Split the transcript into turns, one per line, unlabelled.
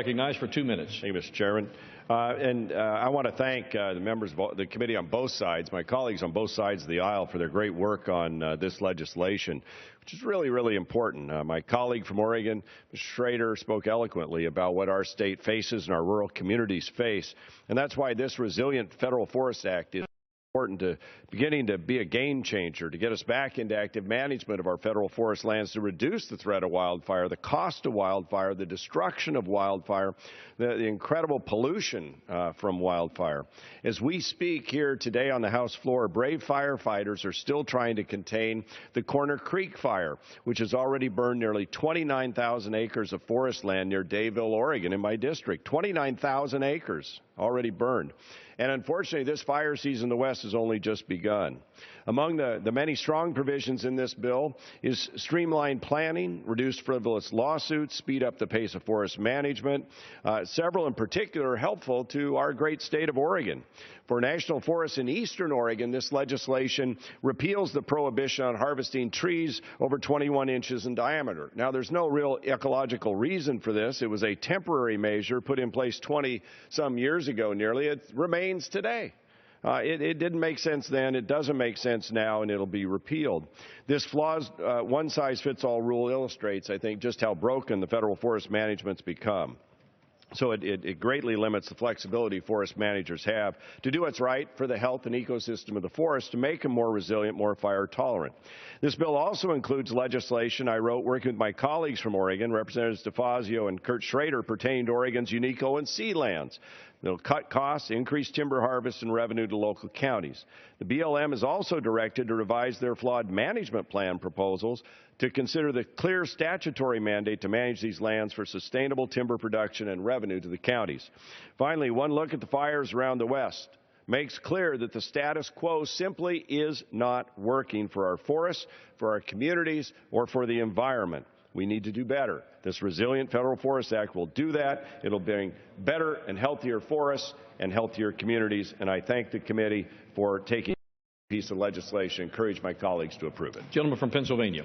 Recognized for 2 minutes.
Thank you, Mr. Chairman. I want to thank the members of the committee on both sides, my colleagues on both sides of the aisle, for their great work on this legislation, which is really, really important. My colleague from Oregon, Mr. Schrader, spoke eloquently about what our state faces and our rural communities face, and that's why this Resilient Federal Forest Act is important, to beginning to be a game changer, to get us back into active management of our federal forest lands, to reduce the threat of wildfire, the cost of wildfire, the destruction of wildfire, the incredible pollution from wildfire. As we speak here today on the House floor, brave firefighters are still trying to contain the Corner Creek fire, which has already burned nearly 29,000 acres of forest land near Dayville, Oregon, in my district. 29,000 acres already burned. And unfortunately, this fire season in the West has only just begun. Among the many strong provisions in this bill is streamlined planning, reduce frivolous lawsuits, speed up the pace of forest management. Several in particular are helpful to our great state of Oregon. For national forests in eastern Oregon, this legislation repeals the prohibition on harvesting trees over 21 inches in diameter. Now, there's no real ecological reason for this. It was a temporary measure put in place 20-some years ago nearly. It remains today. It didn't make sense then, it doesn't make sense now, and it'll be repealed. This flawed one-size-fits-all rule illustrates, I think, just how broken the federal forest management's become. So it greatly limits the flexibility forest managers have to do what's right for the health and ecosystem of the forest, to make them more resilient, more fire tolerant. This bill also includes legislation I wrote working with my colleagues from Oregon, Representatives DeFazio and Kurt Schrader, pertaining to Oregon's unique O&C lands. They'll cut costs, increase timber harvest, and revenue to local counties. The BLM is also directed to revise their flawed management plan proposals to consider the clear statutory mandate to manage these lands for sustainable timber production and revenue to the counties. Finally, one look at the fires around the West makes clear that the status quo simply is not working for our forests, for our communities, or for the environment. We need to do better. This Resilient Federal Forest Act will do that. It'll bring better and healthier forests and healthier communities, and I thank the committee for taking a piece of legislation. Encourage my colleagues to approve it.
Gentleman from Pennsylvania.